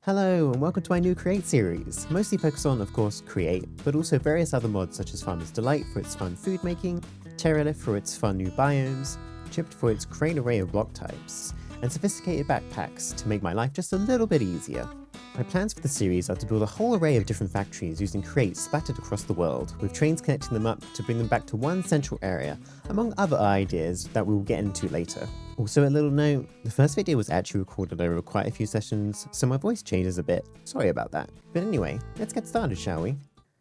Hello and welcome to my new Create series, mostly focused on, of course, Create, but also various other mods such as Farmer's Delight for its fun food making, Terralith for its fun new biomes, Chipped for its great array of block types, and sophisticated backpacks to make my life just a little bit easier. My plans for the series are to build a whole array of different factories using crates splattered across the world, with trains connecting them up to bring them back to one central area, among other ideas that we will get into later. Also a little note, the first video was actually recorded over quite a few sessions, so my voice changes a bit, sorry about that. But anyway, let's get started, shall we?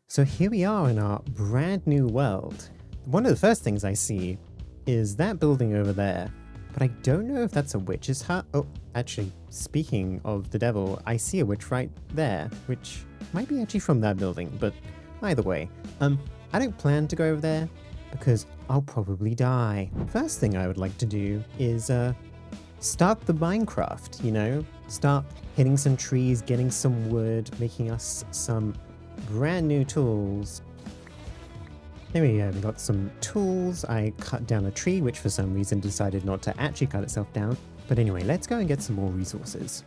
So here we are in our brand new world. One of the first things I see is that building over there, but I don't know if that's a witch's hut. Oh, actually, speaking of the devil, I see a witch right there, which might be actually from that building, but either way, I don't plan to go over there because I'll probably die. First thing I would like to do is start the Minecraft, you know? Start hitting some trees, getting some wood, making us some brand new tools. There we go, we got some tools. I cut down a tree, which for some reason decided not to actually cut itself down. But anyway, let's go and get some more resources.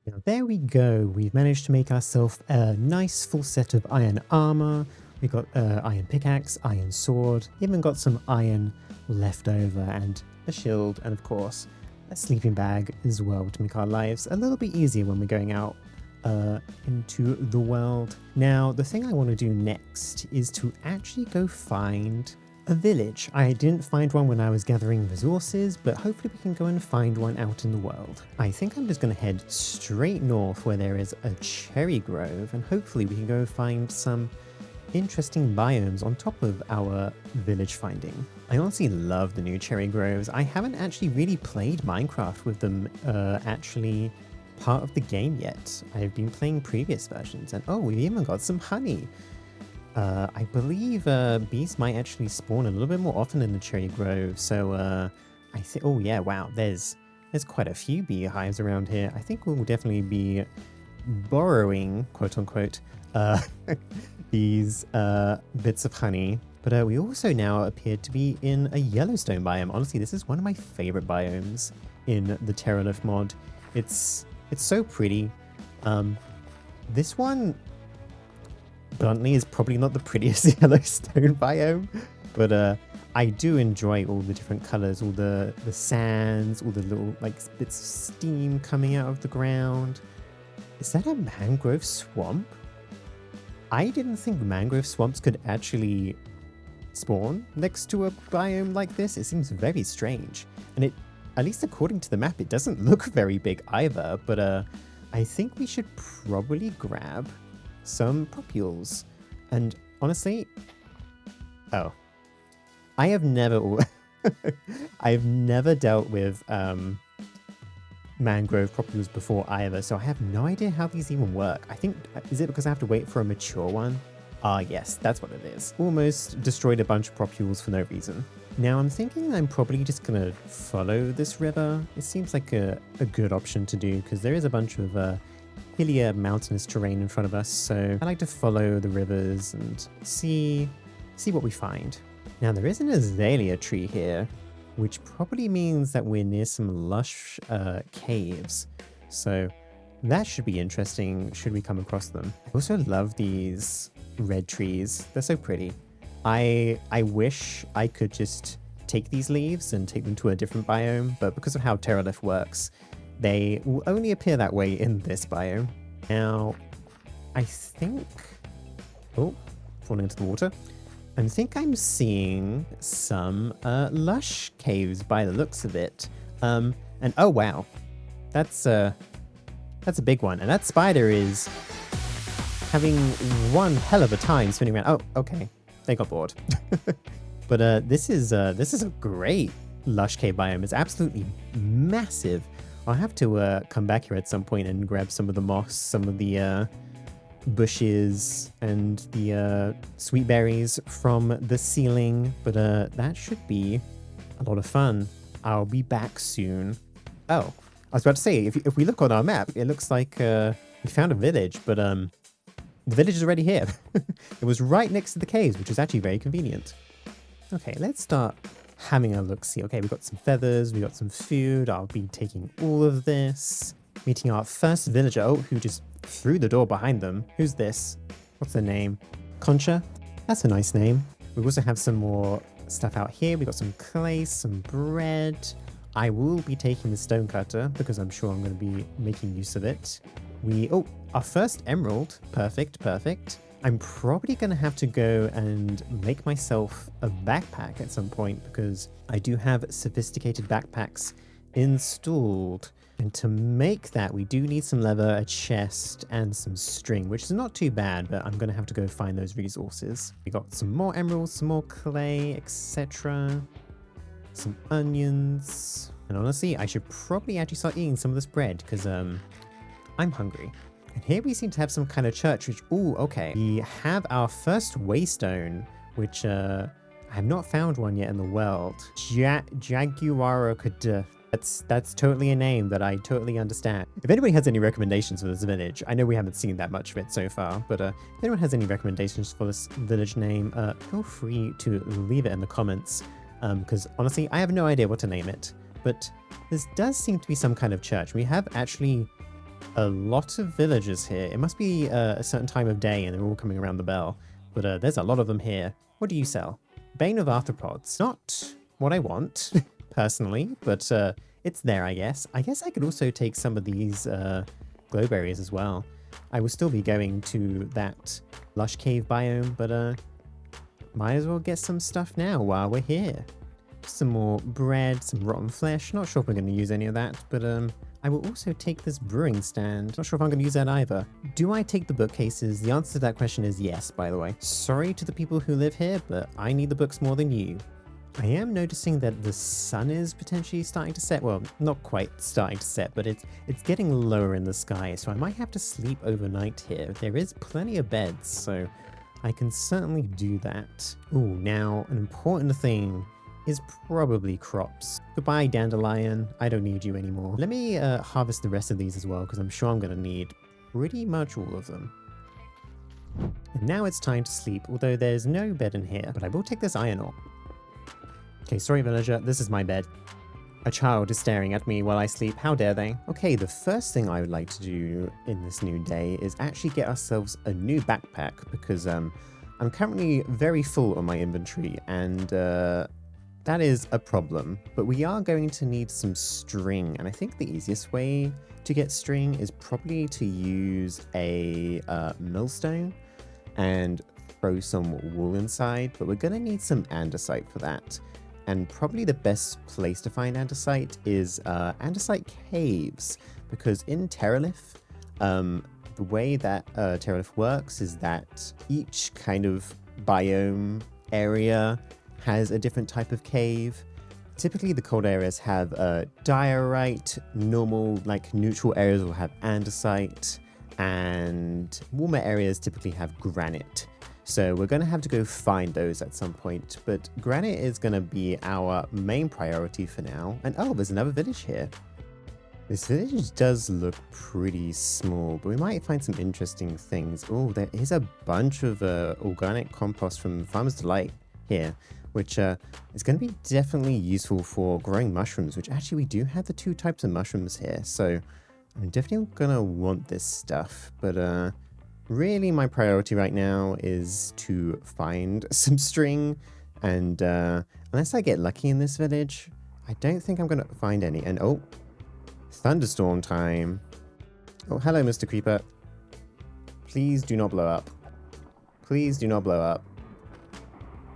Now there we go, we've managed to make ourselves a nice full set of iron armor. We've got iron pickaxe, iron sword, even got some iron left over and a shield, and of course a sleeping bag as well to make our lives a little bit easier when we're going out into the world. Now the thing I want to do next is to actually go find a village. I didn't find one when I was gathering resources, but hopefully we can go and find one out in the world. I think I'm just going to head straight north where there is a cherry grove, and hopefully we can go find some interesting biomes on top of our village finding. I honestly love the new cherry groves. I haven't actually really played Minecraft with them actually part of the game yet. I've been playing previous versions, and oh, we've even got some honey. I believe bees might actually spawn a little bit more often in the cherry grove, so I think, oh yeah, wow, there's quite a few beehives around here. I think we'll definitely be borrowing, quote unquote, these bits of honey. But we also now appear to be in a Yellowstone biome. Honestly, this is one of my favorite biomes in the Terralith mod. It's so pretty. This one, bluntly, is probably not the prettiest Yellowstone biome, but I do enjoy all the different colors, all the sands, all the little like bits of steam coming out of the ground. Is that a mangrove swamp? I didn't think mangrove swamps could actually spawn next to a biome like this. It seems very strange, and it, at least according to the map, it doesn't look very big either, but I think we should probably grab some popules. And honestly, oh, I have never I've never dealt with mangrove popules before either, so I have no idea how these even work. I think, is it because I have to wait for a mature one? Ah yes, that's what it is. Almost destroyed a bunch of popules for no reason. Now I'm thinking I'm probably just gonna follow this river. It seems like a good option to do because there is a bunch of hillier mountainous terrain in front of us, so I like to follow the rivers and see what we find. Now there is an azalea tree here, which probably means that we're near some lush caves, so that should be interesting should we come across them. I also love these red trees, they're so pretty. I wish I could just take these leaves and take them to a different biome, but because of how Terralith works, they will only appear that way in this biome. Now, I think, oh, falling into the water. I think I'm seeing some lush caves by the looks of it. And oh wow, that's a big one. And that spider is having one hell of a time spinning around. Oh, okay, they got bored. But this is a great lush cave biome. It's absolutely massive. I'll have to come back here at some point and grab some of the moss, some of the bushes and the sweet berries from the ceiling, but that should be a lot of fun. I'll be back soon. Oh, I was about to say, if we look on our map, it looks like we found a village, but the village is already here. It was right next to the caves, which is actually very convenient. Okay, let's start having a look-see. Okay, we've got some feathers, we got some food. I'll be taking all of this. Meeting our first villager. Oh, who just threw the door behind them. Who's this? What's their name? Concha? That's a nice name. We also have some more stuff out here. We got some clay, some bread. I will be taking the stone cutter because I'm sure I'm going to be making use of it. Oh, our first emerald. Perfect, perfect. I'm probably going to have to go and make myself a backpack at some point because I do have sophisticated backpacks installed. And to make that, we do need some leather, a chest, and some string, which is not too bad, but I'm going to have to go find those resources. We got some more emeralds, some more clay, etc. Some onions. And honestly, I should probably actually start eating some of this bread because I'm hungry. And here we seem to have some kind of church, which, ooh, okay. We have our first waystone, which I have not found one yet in the world. Jaguarocada. That's totally a name that I totally understand. If anybody has any recommendations for this village, I know we haven't seen that much of it so far, but if anyone has any recommendations for this village name, feel free to leave it in the comments, because honestly, I have no idea what to name it. But this does seem to be some kind of church. We have actually a lot of villagers here. It must be a certain time of day and they're all coming around the bell, but there's a lot of them here. What do you sell? Bane of arthropods. Not what I want. Personally, but it's there, I guess. I guess I could also take some of these glowberries as well. I will still be going to that lush cave biome, but might as well get some stuff now while we're here. Some more bread, some rotten flesh. Not sure if we're going to use any of that, but I will also take this brewing stand. Not sure if I'm going to use that either. Do I take the bookcases? The answer to that question is yes, by the way. Sorry to the people who live here, but I need the books more than you. I am noticing that the sun is potentially starting to set. Well, not quite starting to set, but it's getting lower in the sky, so I might have to sleep overnight here. There is plenty of beds, so I can certainly do that. Ooh, now an important thing is probably crops. Goodbye, dandelion. I don't need you anymore. Let me harvest the rest of these as well, because I'm sure I'm going to need pretty much all of them. And now it's time to sleep, although there's no bed in here, but I will take this iron ore. Okay, sorry villager, this is my bed. A child is staring at me while I sleep, how dare they? Okay, the first thing I would like to do in this new day is actually get ourselves a new backpack, because I'm currently very full on my inventory, and that is a problem. But we are going to need some string, and I think the easiest way to get string is probably to use a millstone and throw some wool inside, but we're going to need some andesite for that. And probably the best place to find andesite is andesite caves, because in Terralith, the way that Terralith works is that each kind of biome area has a different type of cave. Typically, the cold areas have diorite, normal, like neutral areas will have andesite, and warmer areas typically have granite. So we're going to have to go find those at some point, but granite is going to be our main priority for now. And oh, there's another village here. This village does look pretty small, but we might find some interesting things. Oh, there is a bunch of organic compost from Farmer's Delight here, which is going to be definitely useful for growing mushrooms, which actually we do have the 2 types of mushrooms here. So I'm definitely going to want this stuff, but really, my priority right now is to find some string, and unless I get lucky in this village, I don't think I'm going to find any. And oh, thunderstorm time. Oh, hello, Mr. Creeper. Please do not blow up. Please do not blow up.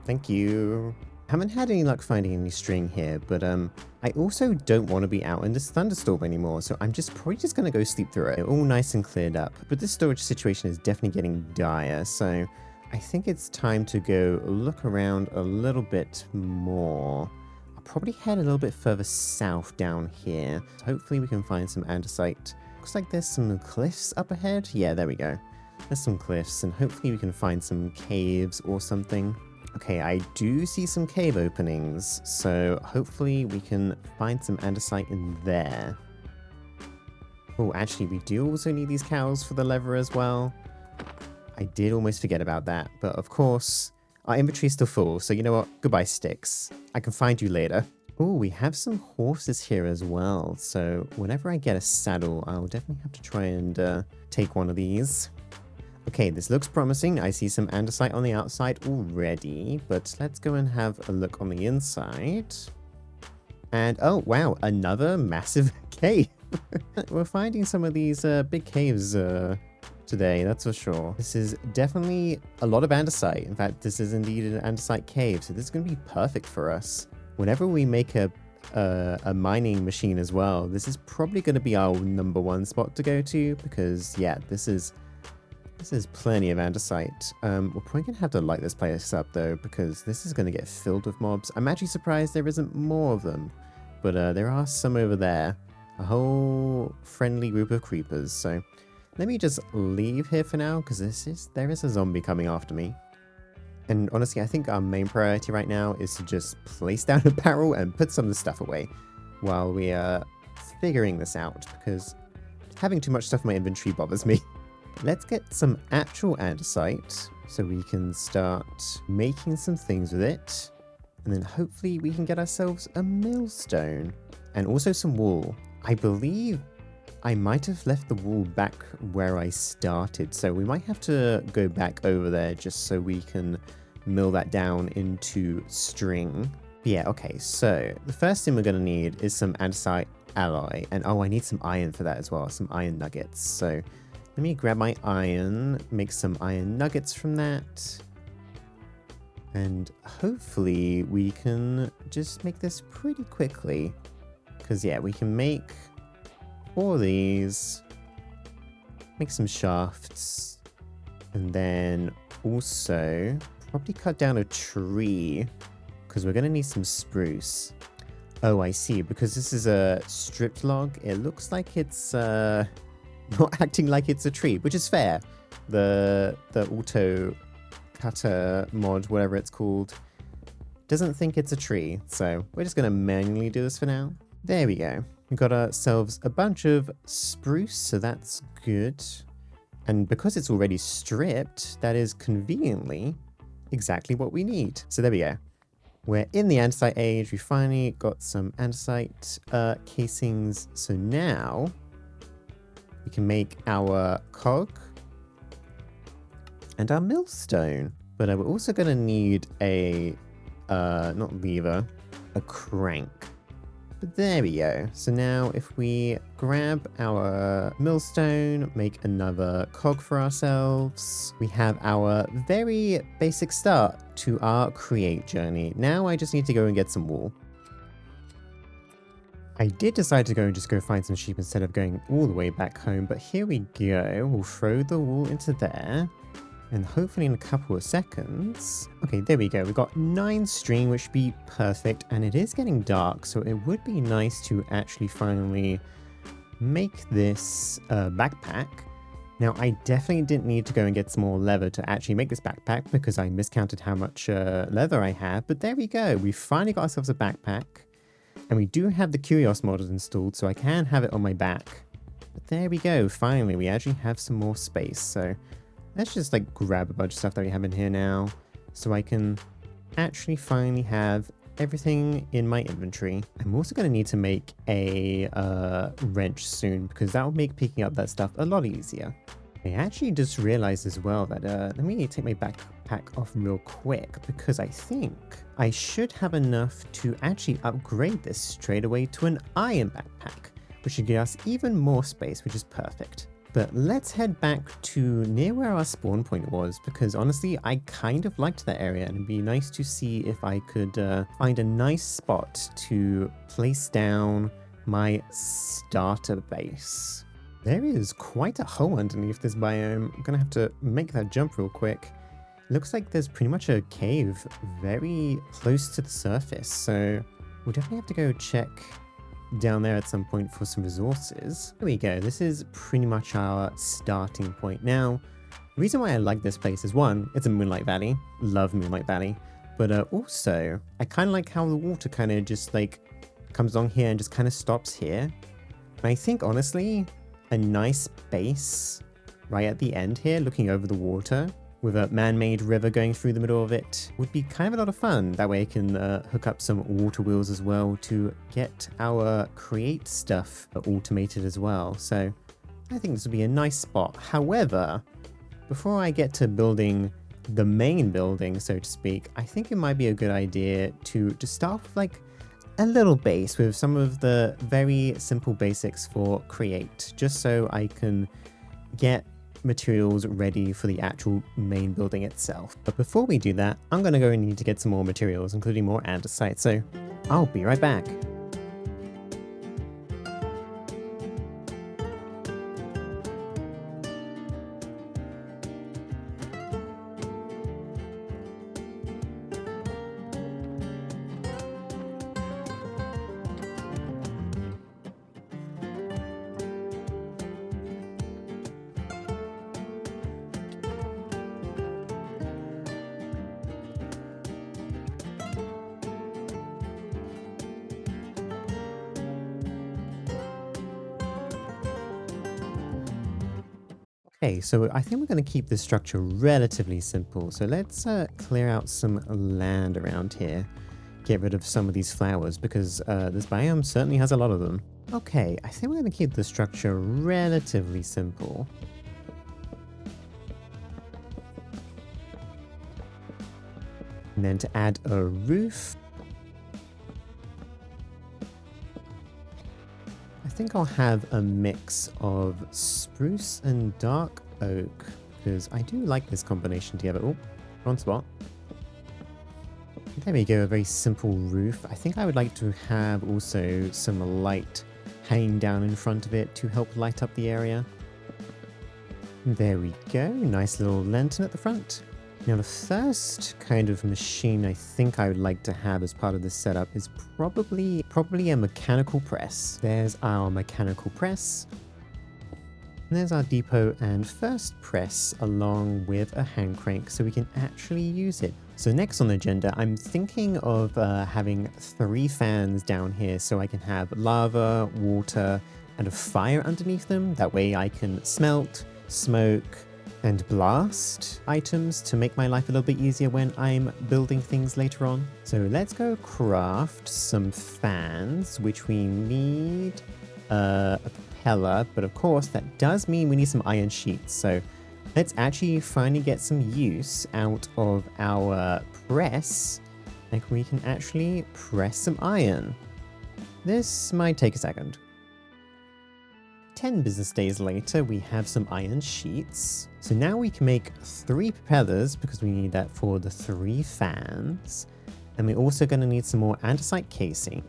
Thank you. Haven't had any luck finding any string here, but I also don't want to be out in this thunderstorm anymore, so I'm probably just going to go sleep through it. All nice and cleared up. But this storage situation is definitely getting dire, so I think it's time to go look around a little bit more. I'll I'll probably head a little bit further south down here. Hopefully we can find some andesite. Looks like there's some cliffs up ahead. Yeah, there we go. There's some cliffs, and hopefully we can find some caves or something. Okay, I do see some cave openings, so hopefully we can find some andesite in there. Oh, actually, we do also need these cows for the leather as well. I did almost forget about that, but of course, our inventory is still full, so you know what? Goodbye, sticks. I can find you later. Oh, we have some horses here as well, so whenever I get a saddle, I'll definitely have to try and take one of these. Okay, this looks promising. I see some andesite on the outside already, but let's go and have a look on the inside. And oh, wow, another massive cave. We're finding some of these big caves today, that's for sure. This is definitely a lot of andesite. In fact, this is indeed an andesite cave, so this is going to be perfect for us. Whenever we make a mining machine as well, this is probably going to be our #1 spot to go to, because yeah, this is plenty of andesite. We're probably going to have to light this place up though, because this is going to get filled with mobs. I'm actually surprised there isn't more of them, but there are some over there. A whole friendly group of creepers. So let me just leave here for now, because there is a zombie coming after me. And honestly, I think our main priority right now is to just place down a barrel and put some of the stuff away while we are figuring this out, because having too much stuff in my inventory bothers me. Let's get some actual andesite so we can start making some things with it. And then hopefully we can get ourselves a millstone and also some wool. I believe I might have left the wool back where I started, so we might have to go back over there just so we can mill that down into string. Yeah, okay, so the first thing we're going to need is some andesite alloy, and oh, I need some iron for that as well, some iron nuggets. So let me grab my iron, make some iron nuggets from that, and hopefully we can just make this pretty quickly. Because yeah, we can make 4 of these, make some shafts, and then also probably cut down a tree, because we're going to need some spruce. Oh, I see, because this is a stripped log, it looks like it's not acting like it's a tree, which is fair. The auto cutter mod, whatever it's called, doesn't think it's a tree, so we're just going to manually do this for now. There we go. We got ourselves a bunch of spruce, so that's good. And because it's already stripped, that is conveniently exactly what we need. So there we go. We're in the andesite age. We finally got some andesite casings. So now we can make our cog and our millstone. But we're also going to need a, not lever, a crank. But there we go. So now if we grab our millstone, make another cog for ourselves, we have our very basic start to our create journey. Now I just need to go and get some wool. I did decide to just go find some sheep instead of going all the way back home, but here we go. We'll throw the wool into there. And hopefully in a couple of seconds... Okay, there we go. We've got 9 string, which would be perfect. And it is getting dark, so it would be nice to actually finally make this backpack. Now, I definitely didn't need to go and get some more leather to actually make this backpack, because I miscounted how much leather I have. But there we go. We finally got ourselves a backpack. And we do have the Curios mod installed, so I can have it on my back. But there we go. Finally, we actually have some more space. So... let's just like grab a bunch of stuff that we have in here now, so I can actually finally have everything in my inventory. I'm also going to need to make a wrench soon, because that will make picking up that stuff a lot easier. I actually just realized as well that let me take my backpack off real quick, because I think I should have enough to actually upgrade this straight away to an iron backpack, which should give us even more space, which is perfect. But let's head back to near where our spawn point was, because honestly, I kind of liked that area, and it'd be nice to see if I could find a nice spot to place down my starter base. There is quite a hole underneath this biome. I'm gonna have to make that jump real quick. Looks like there's pretty much a cave very close to the surface, so We'll definitely have to go check down there at some point for some resources. Here we go. This is pretty much our starting point. Now, the reason why I like this place is, one, it's a Moonlight Valley. Love Moonlight Valley. But also, I kind of like how the water kind of just like comes along here and just kind of stops here. And I think, honestly, a nice base right at the end here, looking over the water, with a man-made river going through the middle of it, would be kind of a lot of fun. That way I can hook up some water wheels as well to get our create stuff automated as well. So I think this would be a nice spot. However, before I get to building the main building, so to speak, I think it might be a good idea to start with like a little base with some of the very simple basics for create, just so I can get materials ready for the actual main building itself. But before we do that, I'm going to go and need to get some more materials, including more andesite, so I'll be right back. Okay, so I think we're going to keep this structure relatively simple. So let's clear out some land around here. Get rid of some of these flowers because this biome certainly has a lot of them. Okay, I think we're going to keep the structure relatively simple. And then to add a roof, I think I'll have a mix of spruce and dark oak, because I do like this combination together. Oh, wrong spot. There we go, a very simple roof. I think I would like to have also some light hanging down in front of it to help light up the area. There we go, nice little lantern at the front. Now the first kind of machine I think I would like to have as part of this setup is probably a mechanical press. There's our mechanical press. And there's our depot and first press along with a hand crank so we can actually use it. So next on the agenda, I'm thinking of having 3 fans down here so I can have lava, water, and a fire underneath them. That way I can smelt, smoke, and blast items to make my life a little bit easier when I'm building things later on. So let's go craft some fans, which we need a propeller, but of course that does mean we need some iron sheets. So let's actually finally get some use out of our press, and we can actually press some iron. This might take a second. 10 business days later, we have some iron sheets. So now we can make 3 propellers because we need that for the 3 fans. And we're also going to need some more andesite casing.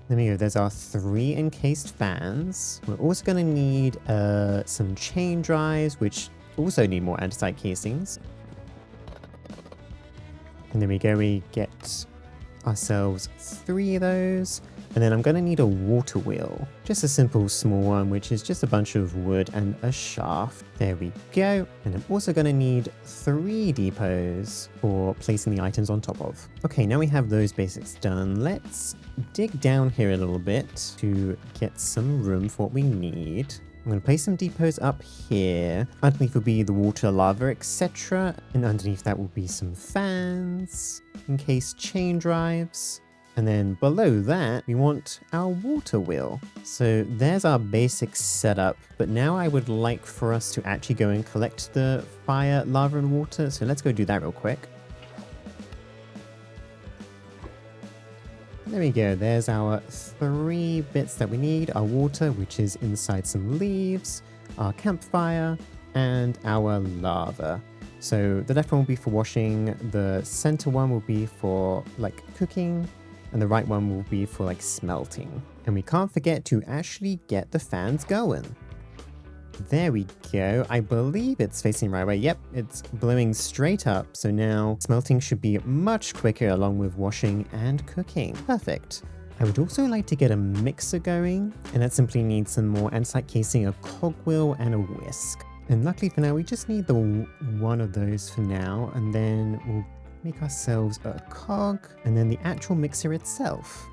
There we go, there's our 3 encased fans. We're also going to need some chain drives, which also need more andesite casings. And there we go, we get ourselves 3 of those. And then I'm going to need a water wheel, just a simple small one, which is just a bunch of wood and a shaft. There we go. And I'm also going to need 3 depots for placing the items on top of. Okay, now we have those basics done. Let's dig down here a little bit to get some room for what we need. I'm going to place some depots up here. Underneath will be the water, lava, etc. And underneath that will be some fans, encased chain drives. And then below that, we want our water wheel. So there's our basic setup, but now I would like for us to actually go and collect the fire, lava, and water. So let's go do that real quick. There we go, there's our 3 bits that we need. Our water, which is inside some leaves, our campfire, and our lava. So the left one will be for washing, the center one will be for like cooking, and the right one will be for like smelting. And we can't forget to actually get the fans going. There we go. I believe it's facing the right way. Yep, it's blowing straight up. So now smelting should be much quicker along with washing and cooking. Perfect. I would also like to get a mixer going, and that simply needs some more andesite casing, a cogwheel, and a whisk. And luckily for now, we just need the one of those for now, and then we'll make ourselves a cog, and then the actual mixer itself.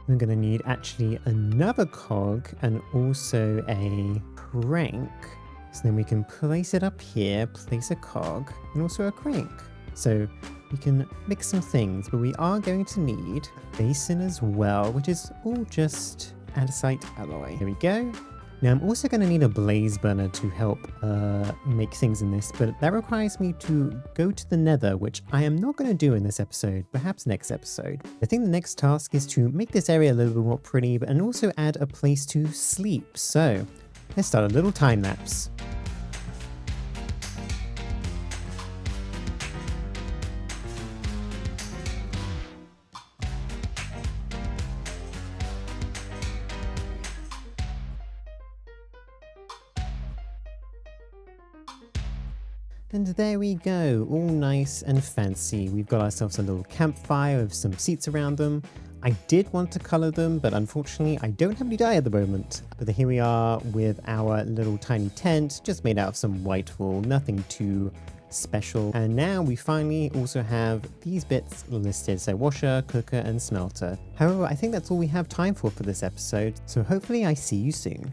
We're going to need actually another cog and also a crank. So then we can place it up here, place a cog, and also a crank. So we can mix some things, but we are going to need a basin as well, which is all just andesite alloy. There we go. Now I'm also going to need a blaze burner to help make things in this, but that requires me to go to the nether, which I am not going to do in this episode, perhaps next episode. I think the next task is to make this area a little bit more pretty, and also add a place to sleep. So let's start a little time lapse. And there we go, all nice and fancy. We've got ourselves a little campfire with some seats around them. I did want to color them, but unfortunately I don't have any dye at the moment. But here we are with our little tiny tent, just made out of some white wool, nothing too special. And now we finally also have these bits listed, so washer, cooker, and smelter. However, I think that's all we have time for this episode, so hopefully I see you soon.